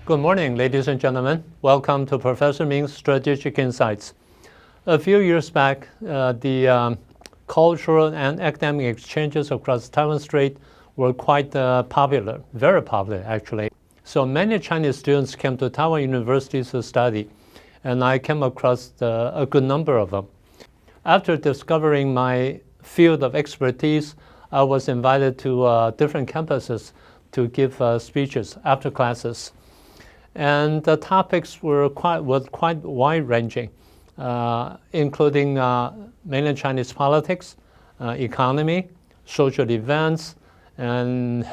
Good morning, ladies and gentlemen. Welcome to Professor Ming's Strategic Insights. A few years back, the cultural and academic exchanges across Taiwan Strait were quite popular, very popular actually. So many Chinese students came to Taiwan universities to study, and I came across a good number of them. After discovering my field of expertise, I was invited to different campuses to give speeches after classes. And the topics were quite wide-ranging, including mainland Chinese politics, economy, social events, and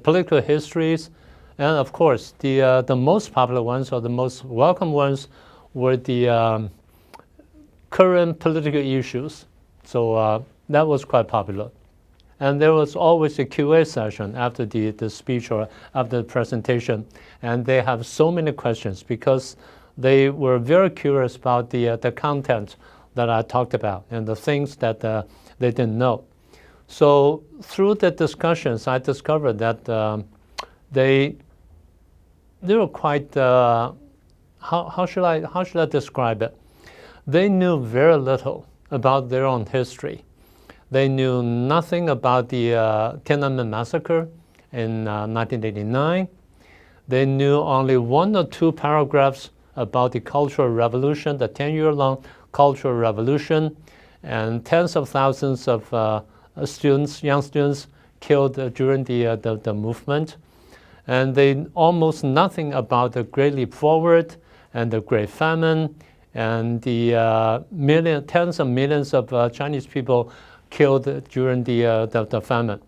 political histories. And of course, the most popular ones or the most welcome ones were the current political issues. So that was quite popular. And there was always a QA session after the speech or after the presentation. And they have so many questions because they were very curious about the content that I talked about and the things that they didn't know. So through the discussions, I discovered that they were quite, how should I describe it? They knew very little about their own history. They knew nothing about the Tiananmen Massacre in 1989. They knew only 1 or 2 paragraphs about the Cultural Revolution, the 10-year-long Cultural Revolution, and tens of thousands of students, young students, killed during the movement. And they almost nothing about the Great Leap Forward and the Great Famine and the tens of millions of Chinese people killed during the famine.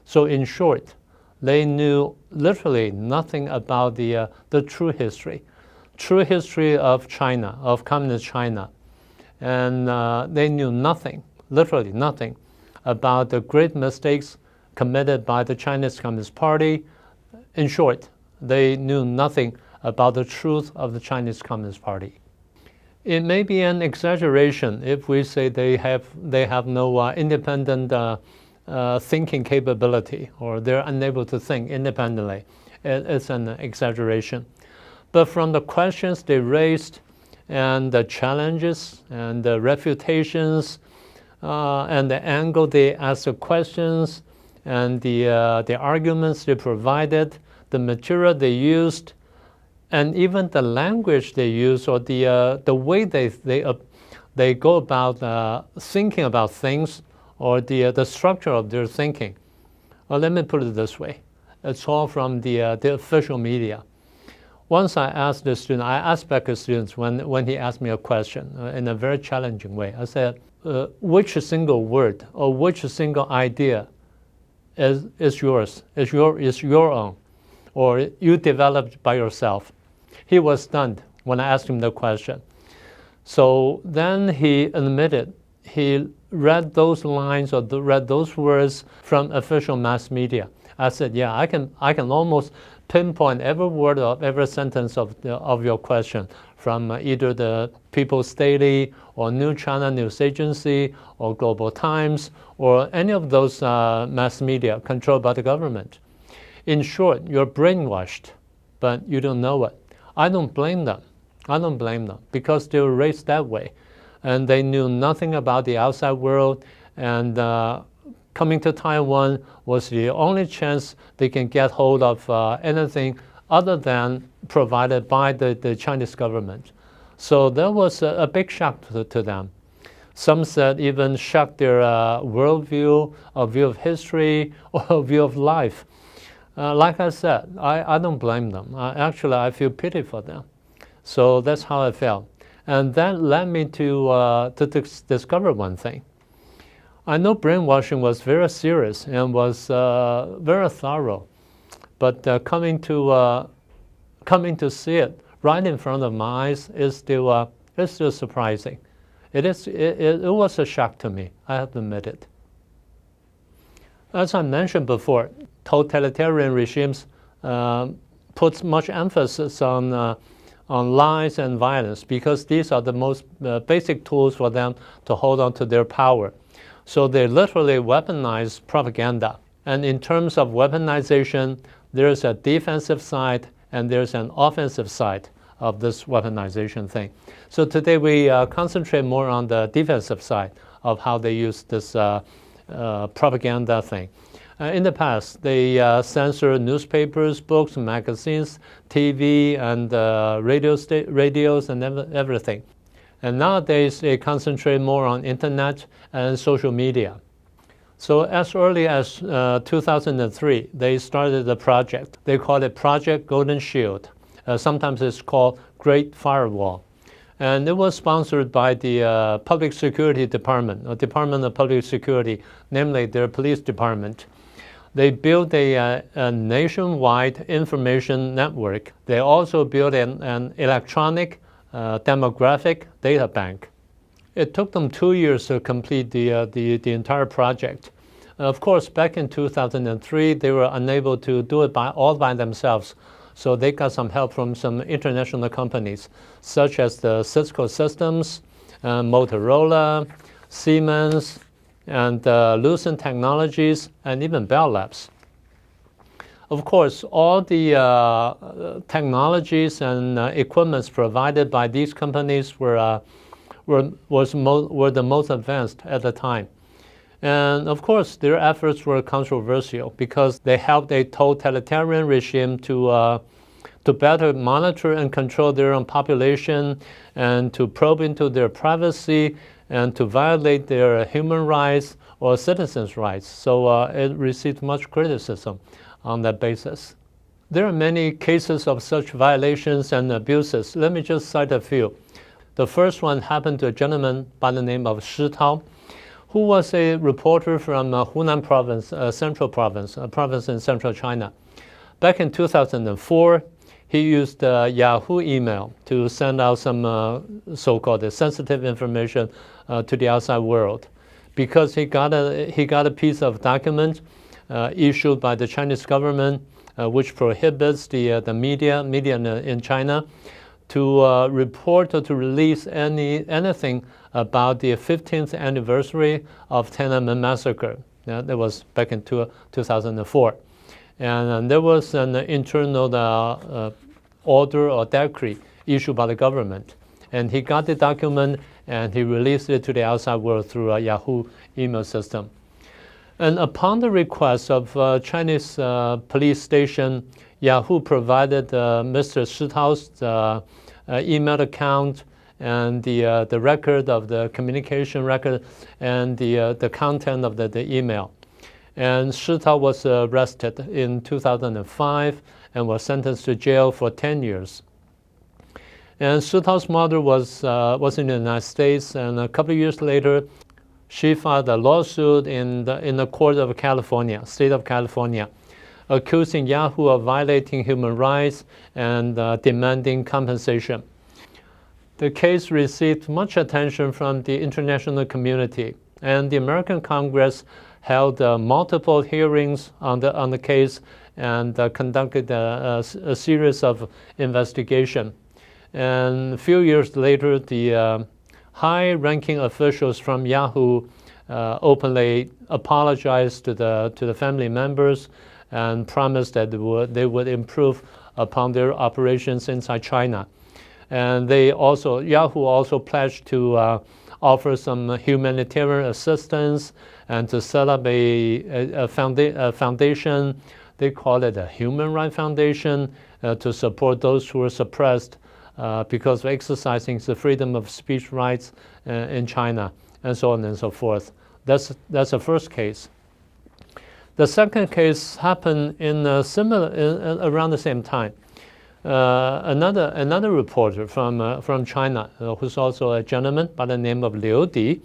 So in short, they knew literally nothing about the true history of China, of communist China. And they knew nothing, literally nothing, about the great mistakes committed by the Chinese Communist Party. In short, they knew nothing about the truth of the Chinese Communist Party. It may be an exaggeration if we say they have no independent thinking capability, or they're unable to think independently. It's an exaggeration. But from the questions they raised and the challenges and the refutations and the angle they asked the questions and the arguments they provided, the material they used, and even the language they use or the way they go about thinking about things, or the structure of their thinking. Well, let me put it this way. It's all from the official media. Once I asked the student, I asked back the students when he asked me a question in a very challenging way. I said, which single word or which single idea is yours, is your own, or you developed by yourself? He was stunned when I asked him the question. So then he admitted he read those lines or read those words from official mass media. I said, yeah, I can almost pinpoint every word of every sentence of your question from either the People's Daily or New China News Agency or Global Times or any of those mass media controlled by the government. In short, you're brainwashed, but you don't know it. I don't blame them. I don't blame them because they were raised that way. And they knew nothing about the outside world. And coming to Taiwan was the only chance they can get hold of anything other than provided by the Chinese government. So that was a big shock to them. Some said even shocked their worldview, a view of history, or a view of life. Like I said, I don't blame them. Actually, I feel pity for them. So that's how I felt. And that led me to discover one thing. I know brainwashing was very serious and was very thorough, but coming to see it right in front of my eyes is still surprising. It was a shock to me, I have to admit it. As I mentioned before, totalitarian regimes puts much emphasis on lies and violence because these are the most basic tools for them to hold on to their power. So they literally weaponize propaganda. And in terms of weaponization, there's a defensive side and there's an offensive side of this weaponization thing. So today we concentrate more on the defensive side of how they use this propaganda thing. In the past, they censored newspapers, books, magazines, TV, and radios and everything. And nowadays, they concentrate more on internet and social media. So as early as 2003, they started a project. They call it Project Golden Shield. Sometimes it's called Great Firewall. And it was sponsored by the Public Security Department, or Department of Public Security, namely their police department. They built a nationwide information network. They also built an electronic demographic data bank. It took them 2 years to complete the entire project. Of course, back in 2003, they were unable to do it all by themselves. So they got some help from some international companies, such as the Cisco Systems, Motorola, Siemens, and Lucent Technologies, and even Bell Labs. Of course, all the technologies and equipments provided by these companies were the most advanced at the time. And of course, their efforts were controversial because they helped a totalitarian regime to better monitor and control their own population and to probe into their privacy and to violate their human rights or citizens' rights. So it received much criticism on that basis. There are many cases of such violations and abuses. Let me just cite a few. The first one happened to a gentleman by the name of Shi Tao, who was a reporter from Hunan province, central province, a province in central China. Back in 2004, he used Yahoo email to send out some so-called sensitive information to the outside world, because he got a piece of document issued by the Chinese government, which prohibits the media in China to report or to release anything about the 15th anniversary of Tiananmen Massacre. That was back in 2004. And there was an internal order or decree issued by the government. And he got the document and he released it to the outside world through a Yahoo email system. And upon the request of Chinese police station, Yahoo provided Mr. Shi Tao's email account and the record of the communication record and the content of the email. And Shi Tao was arrested in 2005 and was sentenced to jail for 10 years. And Shi Tao's mother was in the United States, and a couple of years later, she filed a lawsuit in the court of California, state of California, accusing Yahoo of violating human rights and demanding compensation. The case received much attention from the international community, and the American Congress held multiple hearings on the case and conducted a series of investigation. And a few years later, the high-ranking officials from Yahoo openly apologized to the family members and promised that they would improve upon their operations inside China. And Yahoo also pledged to offer some humanitarian assistance and to set up a foundation. They call it a Human Rights Foundation to support those who are suppressed because of exercising the freedom of speech rights in China, and so on and so forth. That's the first case. The second case happened in around the same time. Another reporter from China, who's also a gentleman by the name of Liu Di,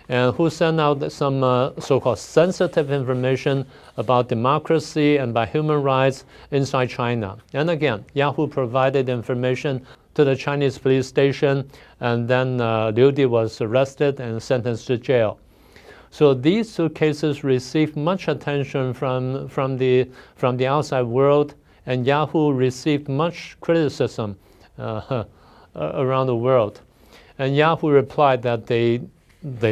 and who sent out some so-called sensitive information about democracy and about human rights inside China. And again, Yahoo provided information to the Chinese police station, and then Liu Di was arrested and sentenced to jail. So these two cases received much attention from the outside world, and Yahoo received much criticism around the world. And Yahoo replied that they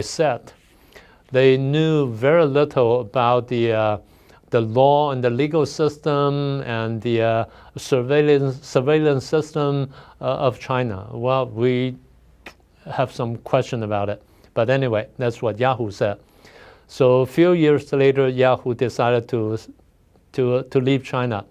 said they knew very little about the law and the legal system and the surveillance system of China. Well, we have some question about it. But anyway, that's what Yahoo said. So a few years later, Yahoo decided to leave China.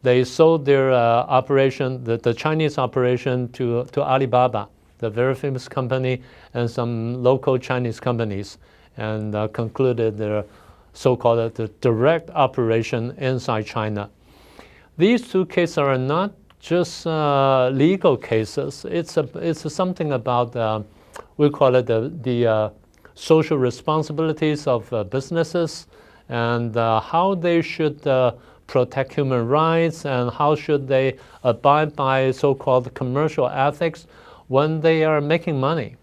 They sold their operation, the Chinese operation, to Alibaba, the very famous company, and some local Chinese companies, and concluded their so-called the direct operation inside China. These two cases are not just legal cases. It's something about we call it the social responsibilities of businesses, and how they should protect human rights, and how should they abide by so-called commercial ethics when they are making money.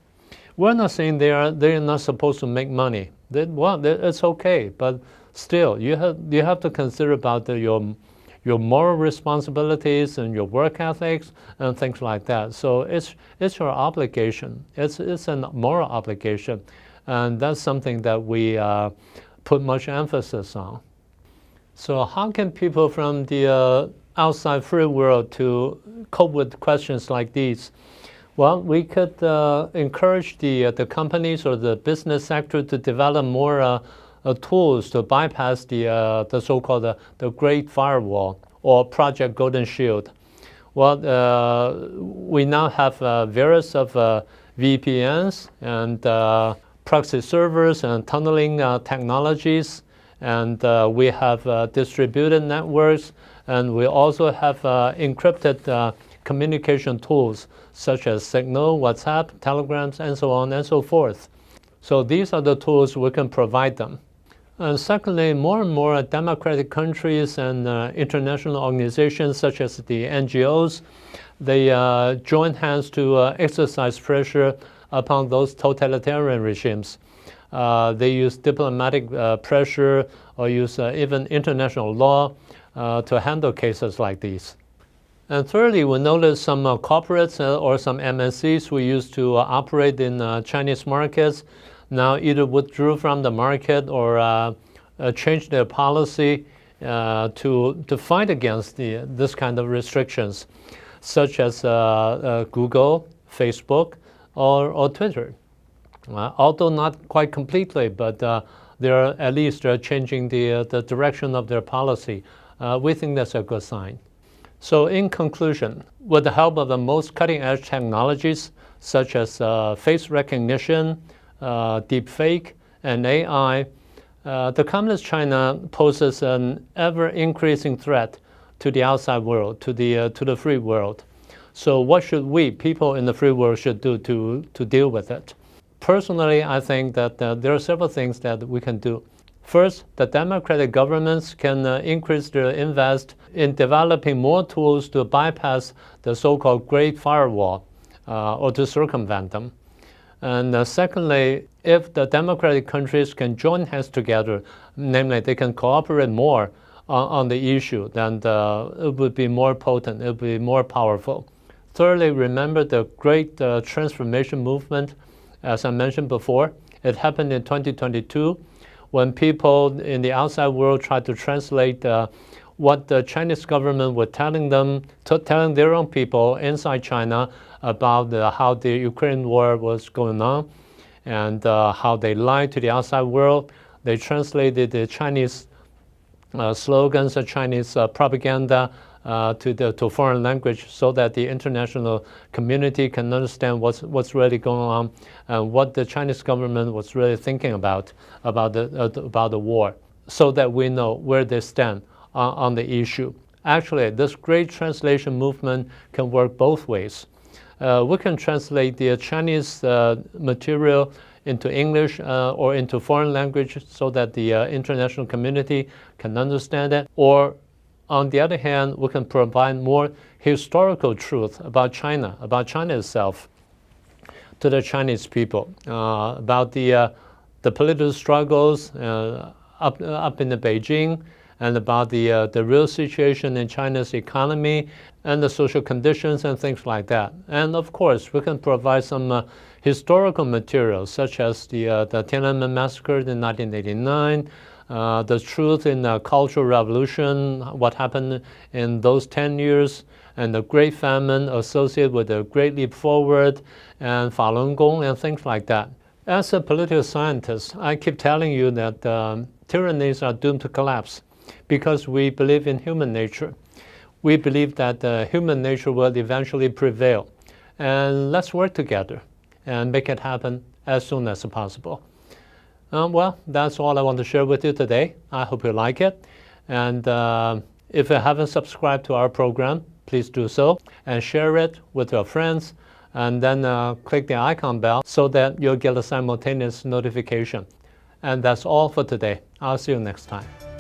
We're not saying they're not supposed to make money. It's okay, but still, you have to consider about your moral responsibilities and your work ethics and things like that. So it's your obligation. It's a moral obligation, and that's something that we put much emphasis on. So how can people from the outside free world to cope with questions like these? Well, we could encourage the companies or the business sector to develop more tools to bypass the so-called the Great Firewall or Project Golden Shield. Well, we now have various of VPNs and proxy servers and tunneling technologies, and we have distributed networks, and we also have encrypted communication tools such as Signal, WhatsApp, Telegrams, and so on and so forth. So these are the tools we can provide them. And secondly, more and more democratic countries and international organizations such as the NGOs, they join hands to exercise pressure upon those totalitarian regimes. They use diplomatic pressure or use even international law to handle cases like these. And thirdly, we noticed some corporates or some MNCs who used to operate in Chinese markets now either withdrew from the market or changed their policy to fight against this kind of restrictions, such as Google, Facebook, or Twitter. Although not quite completely, but they're at least changing the direction of their policy. We think that's a good sign. So in conclusion, with the help of the most cutting-edge technologies, such as face recognition, deepfake, and AI, the Communist China poses an ever-increasing threat to the outside world, to the free world. So what should we, people in the free world, should do to deal with it? Personally, I think that there are several things that we can do. First, the democratic governments can increase their invest in developing more tools to bypass the so-called Great Firewall or to circumvent them. And secondly, if the democratic countries can join hands together, namely they can cooperate more on the issue, then it would be more potent, it would be more powerful. Thirdly, remember the great transformation movement, as I mentioned before. It happened in 2022 when people in the outside world tried to translate what the Chinese government was telling them, telling their own people inside China about how the Ukraine war was going on, and how they lied to the outside world. They translated the Chinese slogans, the Chinese propaganda to foreign language, so that the international community can understand what's really going on and what the Chinese government was really thinking about the war, so that we know where they stand on the issue. Actually, this great translation movement can work both ways. We can translate the Chinese material into English or into foreign language so that the international community can understand it. Or on the other hand, we can provide more historical truth about China itself to the Chinese people, about the political struggles up in Beijing, and about the real situation in China's economy and the social conditions and things like that. And of course, we can provide some historical materials, such as the Tiananmen Massacre in 1989, the truth in the Cultural Revolution, what happened in those 10 years, and the Great Famine associated with the Great Leap Forward, and Falun Gong, and things like that. As a political scientist, I keep telling you that tyrannies are doomed to collapse because we believe in human nature. We believe that human nature will eventually prevail. And let's work together and make it happen as soon as possible. Well, that's all I want to share with you today. I hope you like it. And if you haven't subscribed to our program, please do so and share it with your friends. And then click the icon bell so that you'll get a simultaneous notification. And that's all for today. I'll see you next time.